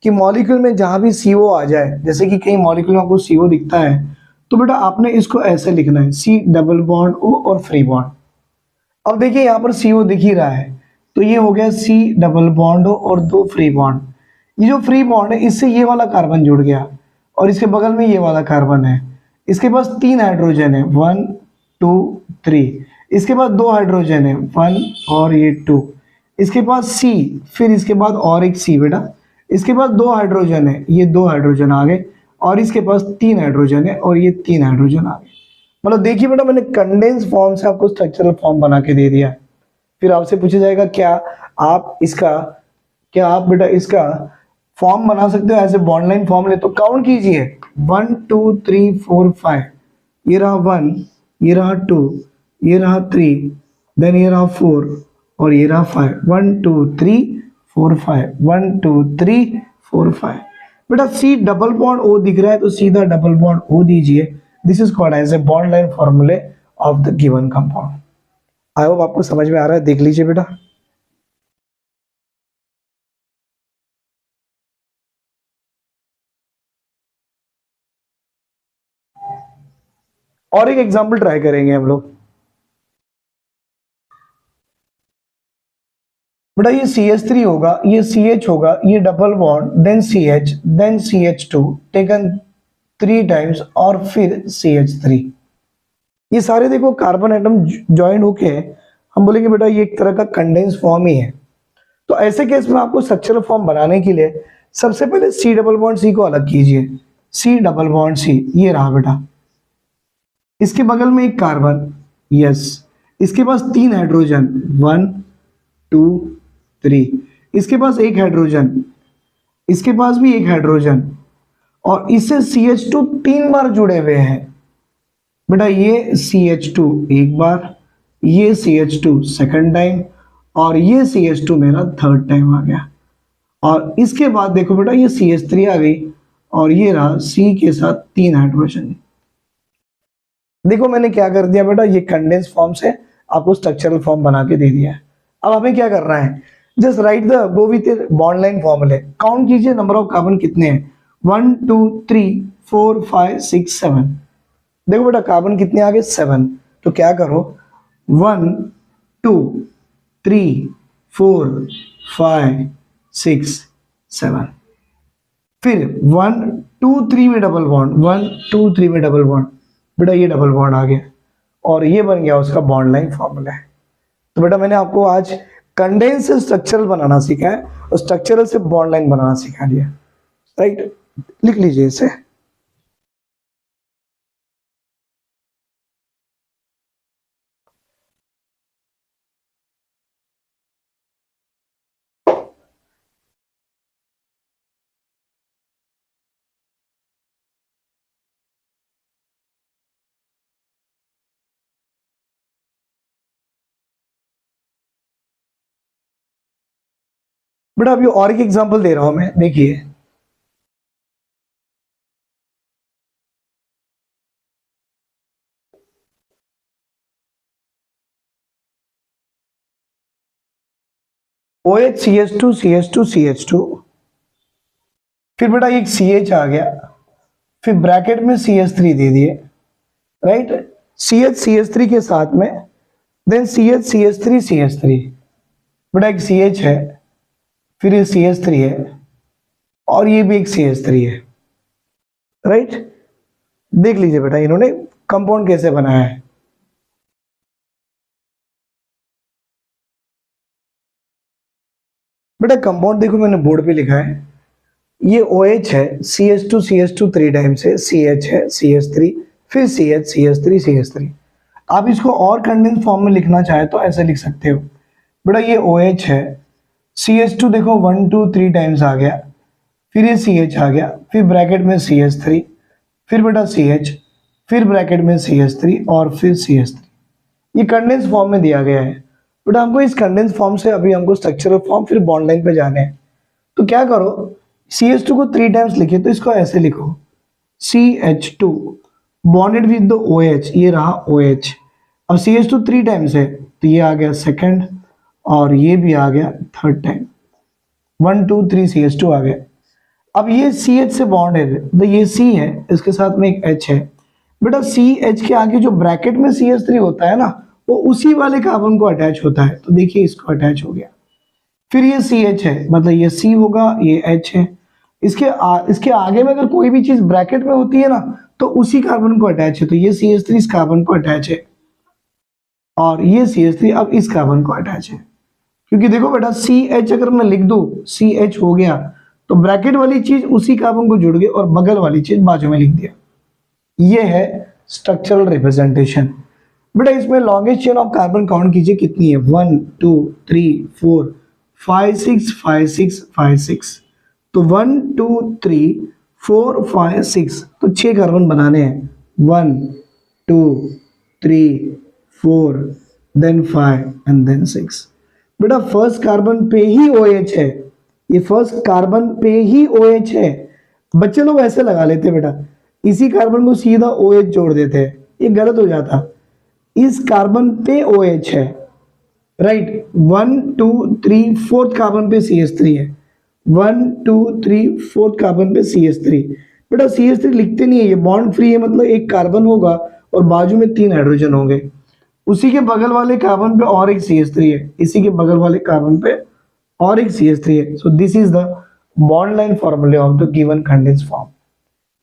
Speaker 1: कि मॉलिक्यूल में जहां भी CO आ जाए, जैसे कि कई मॉलिक्यूल में आपको CO दिखता है, तो बेटा आपने इसको ऐसे लिखना है, C डबल बॉन्ड O और फ्री बॉन्ड। अब देखिए यहाँ पर CO दिख ही रहा है, तो ये हो गया C डबल बॉन्ड O और 2 फ्री बॉन्ड। ये जो फ्री बॉन्ड है इससे ये वाला कार्बन जुड़ गया, और इसके बगल में ये वाला कार्बन है। इसके पास 3 हाइड्रोजन है, 1 2 3। इसके पास 2 हाइड्रोजन है, 1 और ये 2। इसके पास C, फिर इसके बाद और एक C बेटा। इसके पास 2 हाइड्रोजन है, ये 2 हाइड्रोजन आ गए, और इसके पास 3 हाइड्रोजन है, और ये 3 हाइड्रोजन आ गए। मतलब देखिए बेटा मैंने कंडेंस फॉर्म से आपको स्ट्रक्चरल फॉर्म बना के दे दिया। फिर आपसे पूछा जाएगा क्या आप बेटा इसका फॉर्म बना सकते हो ऐसे बॉन्ड लाइन फॉर्म ले? तो काउंट कीजिए, 1 2 3 4 5। ये रहा 1, ये रहा 2, ये रहा 3, देन ये रहा 4, और ये रहा 5। 1 2 3 4 5, 1 2 3 4 5। बेटा C डबल बॉन्ड O दिख रहा है, तो सीधा डबल बॉन्ड O दीजिए। This is called as a bond line formula of the given compound. I hope आपको समझ में आ रहा है, देख लीजिए बेटा। और एक एग्जांपल ट्राई करेंगे हम लोग। बेटा ये CH3 होगा, ये CH होगा, ये double bond, then CH, then CH2 taken 3 times, और फिर CH3। ये सारे देखो कार्बन एटम ज्वाइन होके हम बोलेंगे बेटा ये एक तरह का कंडेंस फॉर्म ही है। तो ऐसे केस में आपको स्ट्रक्चरल फॉर्म बनाने के लिए सबसे पहले सी डबल बॉन्ड सी को अलग कीजिए। सी डबल बॉन्ड सी, ये रहा बेटा, इसके बगल में एक कार्बन, यस, इसके पास 3 हाइड्रोजन, 1 2 3, इसके पास एक हाइड्रोजन, इसके पास भी एक हाइड्रोजन, और इससे CH2 3 बार जुड़े हुए हैं। बेटा ये CH2 एक बार, ये CH2 सेकंड टाइम, और ये CH2 मेरा थर्ड टाइम आ गया। और इसके बाद देखो बेटा ये CH3 आ गई, और ये रहा C के साथ 3 हाइड्रोजन। देखो मैंने क्या कर दिया बेटा, ये कंडेंस फॉर्म से आपको स्ट्रक्चरल फॉर्म बना के दे दिया है। अब हमें क्या करना है, just right the go with bond line फॉर्मूले। काउंट कीजिए नंबर ऑफ कार्बन कितने हैं, 1 2 3 4 5 6 7। देखो बेटा कार्बन कितने आ गए, 7। तो क्या करो, 1 2 3 4 5 6 7, फिर 1 2 3 में डबल बॉन्ड, 1 2 3 में डबल बॉन्ड, बेटा ये डबल बॉन्ड आ गया, और ये बन गया उसका बॉन्ड लाइन फॉर्मूला है। तो बेटा मैंने आपको आज कंडेंस से स्ट्रक्चरल बनाना सीखा है, और स्ट्रक्चरल से बॉन्ड लाइन बनाना सिखा दिया, राइट। लिख लीजिए इसे। बेटा अभी और एक एग्जांपल दे रहा हूं मैं, देखिए। OH CH2 CH2 CH2, फिर बेटा एक CH आ गया, फिर ब्रैकेट में CH3 दे दिए, राइट। CH CH3 के साथ में देन CH CH3 CH3, बेटा एक CH है, फिर ये CH3 है, और ये भी एक CH3 है, राइट। देख लीजिए बेटा इन्होंने कंपाउंड कैसे बनाया है। बेटा कंपाउंड देखो मैंने बोर्ड पे लिखा है, ये OH है, CH2 CH2 3 टाइम्स है, CH है, CH3, फिर CH CH3 CH3। आप इसको और कंडेंस फॉर्म में लिखना चाहे तो ऐसे लिख सकते हो। बेटा ये OH है, CH2 देखो 1 2 3 टाइम्स आ गया, फिर ये CH आ गया, फिर ब्रैकेट में CH3, फिर बेटा CH, फिर ब्रैकेट में CH3, और फिर CH3। ये कंडेंस फॉर्म में दिया गया है। बेटा हमको इस कंडेंस फॉर्म से अभी हमको स्ट्रक्चरल फॉर्म फिर बॉन्ड लाइन पे जाने हैं। तो क्या करो, CH2 को 3 टाइम्स लिखे तो इसको ऐसे लिखो, CH2 bonded with the OH, ये रहा OH। अब CH2 3 टाइम्स है तो ये आ गया सेकंड, और ये भी आ गया थर्ड टाइम, 1 2 3 CH2 आ गया। अब ये CH से बॉन्ड है तो ये C है, इसके साथ में एक H है। बेटा CH के आगे जो ब्रैकेट में CH3 होता है ना, वो उसी वाले कार्बन को अटैच होता है। तो देखिए इसको अटैच हो गया। फिर ये CH है, मतलब ये C होगा, ये H है। इसके आगे में अगर कोई भी चीज ब्रैकेट में होती है ना, तो उसी कार्बन को अटैच है। तो ये CH3 इस कार्बन को अटैच है, और ये CH3 अब इस कार्बन को अटैच है। क्योंकि देखो बेटा CH अगर मैं लिख दूं, CH हो गया, तो ब्रैकेट वाली चीज उसी कार्बन को जुड़ गई, और बगल वाली चीज बाजू में लिख दिया। ये है स्ट्रक्चरल रिप्रेजेंटेशन। बेटा इसमें longest chain of carbon count कीजिए कितनी है, 1 2 3 4 5 6 5 6 5 6। तो 1 2 3 4 5 6, तो 6 कार्बन बनाने हैं, 1 2 3 4 देन 5 एंड देन 6। बेटा फर्स्ट कार्बन पे ही OH है, ये फर्स्ट कार्बन पे ही OH है। बच्चे लोग ऐसे लगा लेते बेटा, इसी कार्बन को सीधा OH जोड़ देते हैं, ये गलत हो जाता। इस कार्बन पे OH है, राइट। 1 2 3 फोर्थ कार्बन पे CH3 है, 1 2 3 फोर्थ कार्बन पे CH3। बेटा CH3 लिखते नहीं है, ये बॉन्ड फ्री है, मतलब एक कार्बन होगा और बाजू में 3 हाइड्रोजन होंगे। उसी के बगल वाले कार्बन पे और एक CH3 है, इसी के बगल वाले कार्बन पे और एक CH3 है। So this is the bond line formula of the given condense form.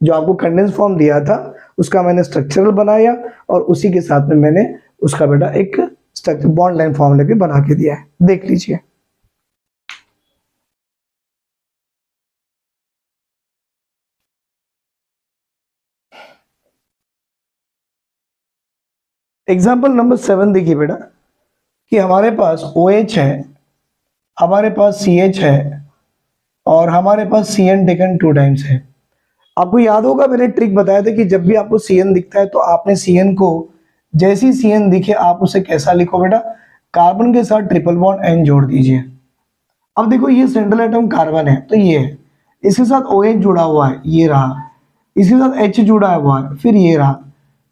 Speaker 1: जो आपको कंडेंस फॉर्म दिया था उसका मैंने स्ट्रक्चरल बनाया, और उसी के साथ में मैंने उसका बेटा एक स्ट्रक्चर बॉन्ड लाइन फॉर्मूले पे बना के दिया है, देख लीजिए। एग्जाम्पल नंबर 7 देखिए बेटा, कि हमारे पास OH है, हमारे पास CH है, और हमारे पास CN टेकन 2 टाइम्स है। आपको याद होगा मैंने ट्रिक बताया था कि जब भी आपको CN दिखता है तो आपने CN को, जैसी CN दिखे आप उसे कैसा लिखो बेटा, कार्बन के साथ ट्रिपल बॉन्ड N जोड़ दीजिए। अब देखो ये सेंट्रल एटम कार्बन है तो ये है, इसके साथ OH जुड़ा हुआ है, ये रहा, इसके साथ H जुड़ा हुआ है, फिर ये रहा,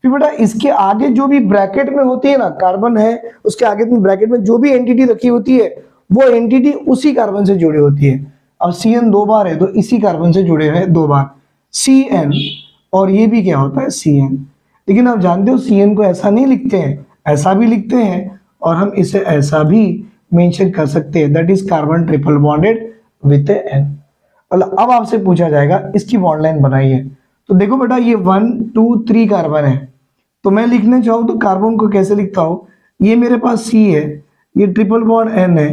Speaker 1: फिर बेटा इसके आगे जो भी ब्रैकेट में होती है ना, कार्बन है उसके आगे में ब्रैकेट में जो भी एंटिटी रखी होती है वो एंटिटी उसी कार्बन से जुड़ी होती है। अब CN 2 बार है तो इसी कार्बन से जुड़े हुए 2 बार CN, और ये भी क्या होता है CN। लेकिन आप जानते हो CN को ऐसा नहीं लिखते हैं, ऐसा भी लिखते हैं, और हम इसे ऐसा भी मेंशन कर सकते हैं, that is carbon triple bonded with N। अब आपसे पूछा जाएगा इसकी बॉन्ड लाइन बनाइए, तो देखो बेटा ये 1 2 3 कार्बन है, तो मैं लिखना चाहूँ तो कार्बन को कैसे लिखता हूँ, ये मेरे पास C है, ये ट्रिपल बॉन्ड N है,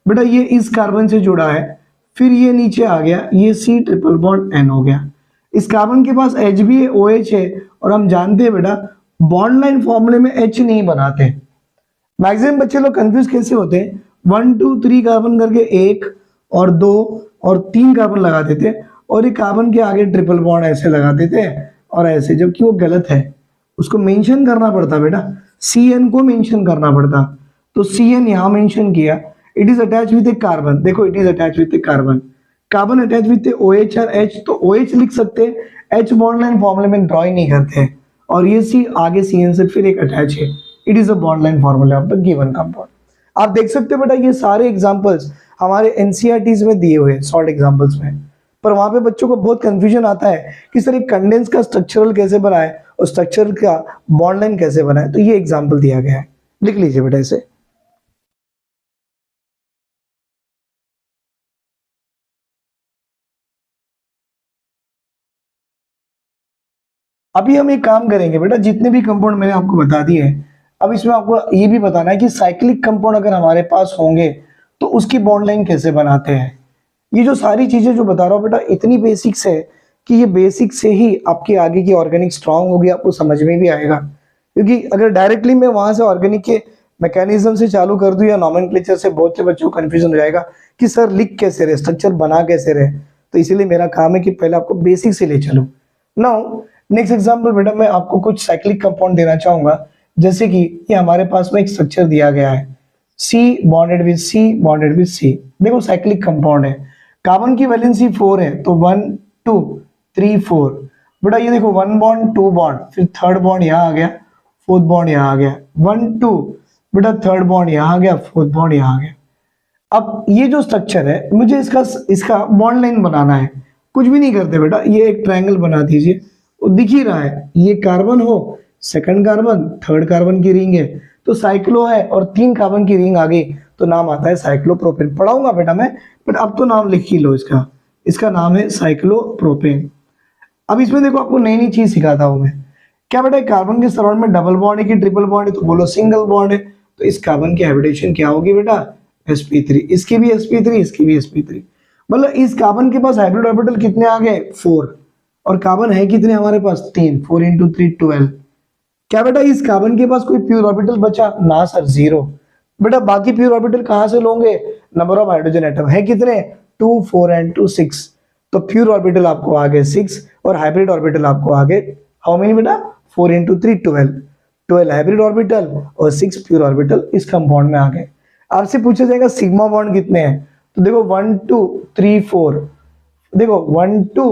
Speaker 1: बेटा ये इस कार्बन से जुड़ा है, फिर ये नीचे आ गया, ये C ट्रिपल बॉन्ड N हो गया। इस कार्बन के पास H भी है, OH है, और हम जानते हैं बेटा बॉन्ड लाइन फॉर्मूले में H नहीं बनाते। मैक्सिमम बच्चे लोग कंफ्यूज कैसे होते हैं, 1 2 3 कार्बन करके 1 और 2 और 3 कार्बन लगा देते, और एक कार्बन के आगे ट्रिपल बॉन्ड ऐसे लगा देते और ऐसे, जबकि वो गलत है, उसको मेंशन करना पड़ता बेटा, CN को मेंशन करना पड़ता। तो CN यहाँ मेंशन किया, it is attach with a carbon, देखो it is attach with a carbon, carbon attach with OH और H, तो OH लिख सकते हैं, H बॉन्ड लाइन फॉर्मूले में ड्रॉ नहीं करते हैं, और ये C आगे CN से फिर एक अटैच है, it is a bond line formula of the given compound. आप देख सकते हो बेटा ये सारे एग्जांपल्स हमारे NCERTs में दिए हुए हैं, शॉर्ट एग्जांपल्स में, पर वहां पे बच्चों को बहुत कंफ्यूजन आता है कि सर एक कंडेंस का स्ट्रक्चरल कैसे बनाए और स्ट्रक्चर का बॉन्ड लाइन कैसे बनाए, तो ये एग्जांपल दिया गया है, लिख लीजिए बेटा इसे। अभी हम एक काम करेंगे बेटा, जितने भी कंपाउंड मैंने आपको बता दिए हैं, अब इसमें आपको ये भी बताना है कि साइक्लिक कंपाउंड अगर हमारे पास होंगे तो उसकी बॉन्ड लाइन कैसे बनाते हैं। ये जो सारी चीजें जो बता रहा हूँ बेटा इतनी बेसिक्स है कि ये बेसिक से ही आपकी आगे की ऑर्गेनिक स्ट्रांग होगी, आपको समझ में भी आएगा। क्योंकि अगर डायरेक्टली मैं वहां से ऑर्गेनिक के मैकेनिज्म से चालू कर दूं या नॉमेनक्लेचर से, बहुत से बच्चों को कंफ्यूजन हो जाएगा कि सर लिख कैसे रहे, स्ट्रक्चर बना कैसे रहे, तो इसीलिए मेरा काम है कि पहले आपको बेसिक से ले चलूं। नाउ नेक्स्ट एग्जांपल बेटा, मैं आपको कुछ साइक्लिक कंपाउंड देना चाहूंगा, जैसे कि ये हमारे पास में एक स्ट्रक्चर दिया गया है, C bonded with C bonded with C, देखो साइक्लिक कंपाउंड है, कार्बन की वैलेंसी 4 है, तो 1 2 3 4, बेटा ये देखो 1 बॉन्ड 2 बॉन्ड, फिर थर्ड बॉन्ड यहाँ आ गया, फोर्थ बॉन्ड यहाँ आ गया, 1 2, बेटा थर्ड बॉन्ड यहाँ आ गया, फोर्थ बॉन्ड यहाँ आ गया। अब ये जो स्ट्रक्चर है मुझे इसका बॉन्ड लाइन बनाना है, कुछ भी नहीं करते बेटा, ये एक ट्रायंगल बना दीजिए, वो दिख ही रहा है, ये कार्बन हो, सेकंड कार्बन, थर्ड कार्बन की रिंग है तो साइक्लो है, और 3 कार्बन की रिंग आ गई तो नाम आता है साइक्लोप्रोपेन। पढ़ाऊंगा बेटा मैं, बट अब तो नाम लिख ही लो इसका, इसका नाम है साइक्लोप्रोपेन। अब इसमें देखो आपको नई नई चीज सिखाता हूं मैं, क्या बेटा कार्बन के सराउंड में डबल बॉन्ड है कि ट्रिपल बॉन्ड है, तो बोलो सिंगल बॉन्ड है, तो इस कार्बन की हैबिटेशन क्या होगी बेटा, sp3, इसकी भी sp3, इसकी भी sp3, मतलब इस कार्बन के पास हाइब्रिड ऑर्बिटल कितने आ गए 4, और कार्बन है कितने हमारे पास 3, 4 इंटू 3 12। क्या बेटा इस कार्बन के पास कोई प्योर ऑर्बिटल बचा, ना सर 0। बेटा बाकी प्योर ऑर्बिटल कहां से लोगे, नंबर ऑफ हाइड्रोजन एटम है कितने 2 4 एंड 2 6, तो प्योर ऑर्बिटल आपको आ गए 6, और हाइब्रिड ऑर्बिटल आपको आ गए हाउ मेनी बेटा 4 इंटू 3 12, 12 हाइब्रिड ऑर्बिटल और 6 प्योर ऑर्बिटल इस कंपाउंड में आ गए। आपसे पूछा जाएगा सिग्मा बॉन्ड कितने हैं, तो देखो 1 2 3 4, देखो 1 2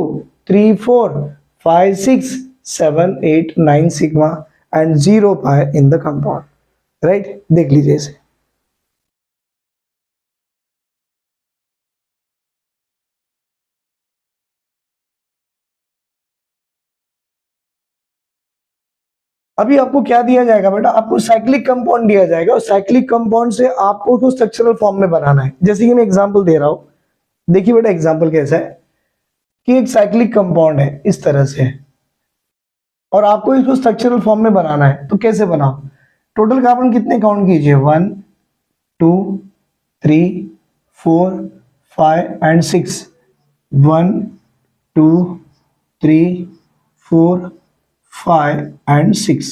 Speaker 1: 3 4 5 6 7 8 9 sigma and 0 pi in the compound, right, देख लीजिए इसे। अभी आपको क्या दिया जाएगा बेटा, आपको साइक्लिक कंपाउंड दिया जाएगा, और साइक्लिक कंपाउंड से आपको उसको स्ट्रक्चरल फॉर्म में बनाना है। जैसे कि मैं एग्जांपल दे रहा हूं, देखिए बेटा एग्जांपल कैसा है कि एक साइक्लिक कंपाउंड है इस तरह से, और आपको इसको स्ट्रक्चरल फॉर्म में बनाना है, तो कैसे बनाओ, टोटल कार्बन कितने काउंट कीजिए, 1 2 3 4 5 एंड 6, 1 2 3 4 5 एंड 6।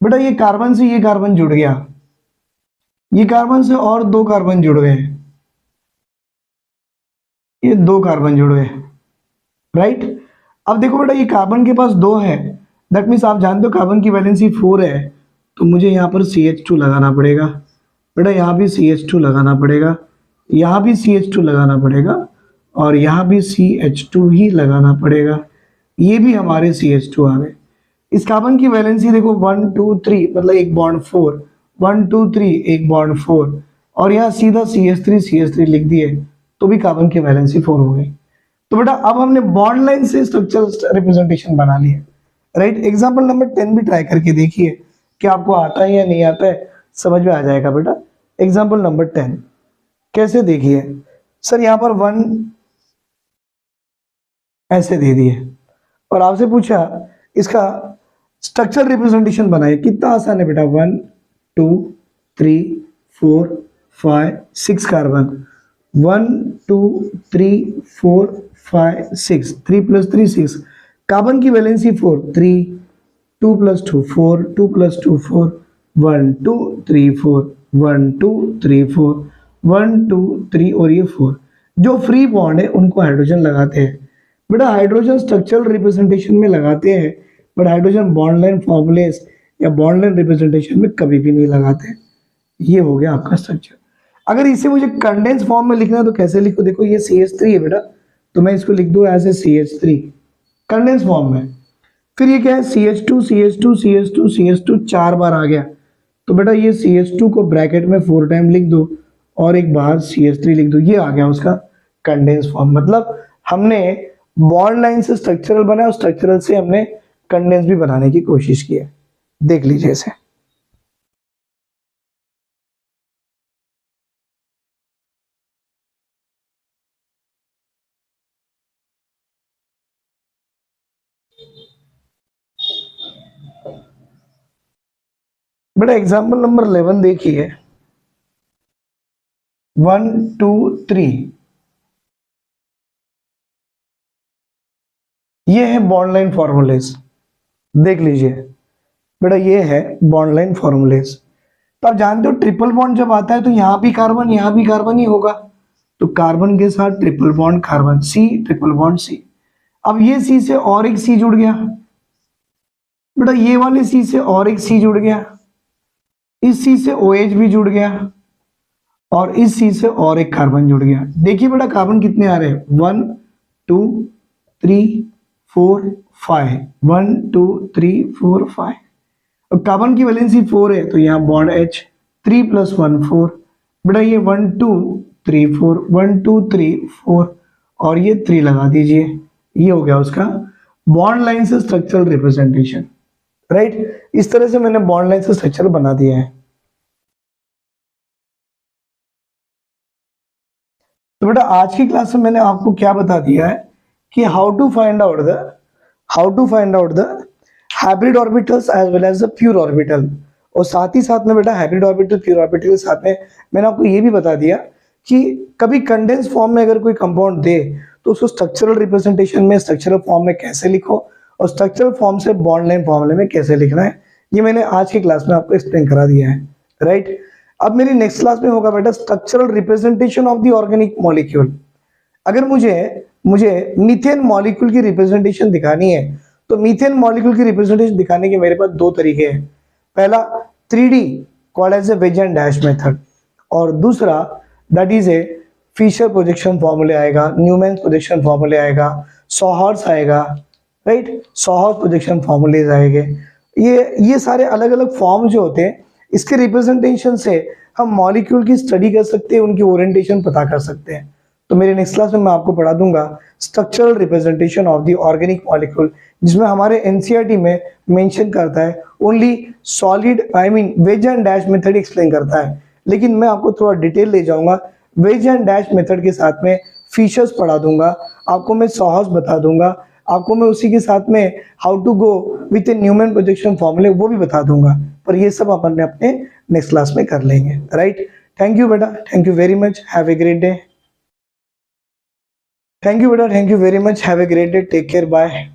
Speaker 1: बेटा ये कार्बन से ये कार्बन जुड़ गया, ये कार्बन से और दो कार्बन जुड़ गए, ये दो कार्बन जुड़ गए, राइट। अब देखो बेटा ये कार्बन के पास दो है, दैट मीन्स आप जानते हो कार्बन की वैलेंसी 4 है, तो मुझे यहाँ पर CH2 लगाना पड़ेगा। बेटा यहाँ भी CH2 लगाना पड़ेगा, यहाँ भी CH2 लगाना पड़ेगा, और यहाँ भी CH2 ही लगाना पड़ेगा। ये भी हमारे CH2 आ गए। इस कार्बन की वैलेंसी देखो 1 2 3 मतलब एक बॉन्ड 4, 1 2 3 एक बॉन्ड 4, और यहाँ सीधा CH3 लिख दिए तो भी कार्बन की वैलेंसी 4 हो गई। तो बेटा अब हमने बॉन्ड लाइन से स्ट्रक्चरल रिप्रेजेंटेशन बना लिया, राइट। एग्जांपल नंबर 10 भी ट्राई करके देखिए कि आपको आता है या नहीं आता है, समझ में आ जाएगा बेटा। एग्जांपल नंबर 10 कैसे देखिए, सर यहाँ पर 1 ऐसे दे दिए और आपसे पूछा इसका स्ट्रक्चरल रिप्रेजेंटेशन बनाइए, कितना आसान है बेटा। 1 2 3 4 5 6 कार्बन, 1 2 3 4 5 6, 3 + 3 6, कार्बन की वैलेंसी 4, 3 2 + 2 4, 2 + 2 4, 1 2 3 4, 1 2 3 4, 1 2 3 और ये 4। जो फ्री बॉन्ड है उनको हाइड्रोजन लगाते हैं। बेटा हाइड्रोजन स्ट्रक्चरल रिप्रेजेंटेशन में लगाते हैं, but hydrogen bond line formulas या बॉन्ड लाइन रिप्रेजेंटेशन में कभी भी नहीं लगाते। ये हो गया आपका स्ट्रक्चर। अगर इसे मुझे कंडेंस फॉर्म में लिखना है तो कैसे लिखो, देखो ये CH3 है बेटा, तो मैं इसको लिख दूं as a CH3 condense form में। फिर ये क्या है, CH2 CH2 CH2 CH2 4 बार आ गया, तो बेटा ये CH2 को ब्रैकेट में 4 टाइम लिख दो और एक बार CH3 लिख दो, ये आ गया उसका कंडेंस फॉर्म। मतलब हमने बॉन्ड लाइन से स्ट्रक्चरल बनाया और स्ट्रक्चरल से हमने कंडेंस भी बनाने की कोशिश की है। देख लीजिए इसे। बेटा एग्जाम्पल नंबर 11 देखिए, 1 2 3, ये है बॉन्ड लाइन फॉर्मूलेस। देख लीजिए बेटा ये है बॉन्ड लाइन फॉर्मूलेस। तो आप जानते हो ट्रिपल बॉन्ड जब आता है तो यहाँ भी कार्बन ही होगा, तो कार्बन के साथ triple bond carbon, C triple bond C। अब ये C से और एक C जुड़ गया, बेटा ये वाले C से और एक C जुड़ गया, इस C से OH भी जुड़ गया, और इस C से और एक कार्बन जुड़ गया। देखिए बेटा कार्बन कितने आ रहे हैं, 1 2 3 4 5, 1 2 3 4 5। अब कार्बन की वैलेंसी 4 है तो यहाँ बॉन्ड H, 3 + 1 4, बेटा ये 1 2 3 4, 1 2 3 4 और ये 3 लगा दीजिए। ये हो गया उसका बॉन्ड लाइन से स्ट्रक्चरल रिप्रेजेंटेशन, राइट। इस तरह से मैंने बॉन्ड लाइन से स्ट्रक्चर बना दिया है। तो बेटा आज की क्लास में मैंने आपको क्या बता दिया है कि how to find out the hybrid orbitals as well as the pure orbital, और साथ ही साथ में बेटा हाइब्रिड ऑर्बिटल प्योर ऑर्बिटल के साथ में मैंने आपको ये भी बता दिया कि कभी कंडेंस फॉर्म में अगर कोई कंपाउंड दे तो उसको स्ट्रक्चरल रिप्रेजेंटेशन में स्ट्रक्चरल फॉर्म में कैसे लिखो, और स्ट्रक्चरल फॉर्म से बॉन्ड लाइन फॉर्मूले में कैसे लिखना है, ये मैंने आज की क्लास में आपको एक्सप्लेन करा दिया है, राइट। अब मेरी नेक्स्ट क्लास में होगा बेटा structural representation of the organic molecule. अगर मुझे मीथेन मॉलिक्यूल की रिप्रेजेंटेशन दिखानी है तो मीथेन मॉलिक्यूल की रिप्रेजेंटेशन दिखाने के मेरे पास दो तरीके हैं। पहला 3D called as a wedge and dash method, और दूसरा that is a Fischer projection फॉर्मूले आएगा, न्यूमैन प्रोजेक्शन फॉर्मूले आएगा, सॉहर्स आएगा, राइट, सॉहर्स प्रोजेक्शन फॉर्मूलेज आएंगे। ये सारे अलग अलग फॉर्म जो होते हैं इसके रिप्रेजेंटेशन से हम मॉलिक्यूल की स्टडी कर सकते हैं, उनकी ओरिएंटेशन पता कर सकते हैं। तो मेरे नेक्स्ट क्लास में मैं आपको पढ़ा दूंगा structural representation of the organic molecule, जिसमें हमारे एनसीईआरटी में मेंशन करता है only solid wedge and dash method explain करता है, लेकिन मैं आपको थोड़ा डिटेल ले जाऊंगा। वेज एंड डैश मेथड के साथ में फीचर्स पढ़ा दूंगा, आपको मैं सॉहर्स बता दूंगा, आपको मैं उसी के साथ में how to go with a Newman projection फॉर्मूले वो भी बता दूंगा। पर ये सब अपन अपने नेक्स्ट क्लास में कर लेंगे, राइट। थैंक यू बेटा, thank you very much, have a great day. Thank you बेटा, thank you very much, have a great day, take care, bye.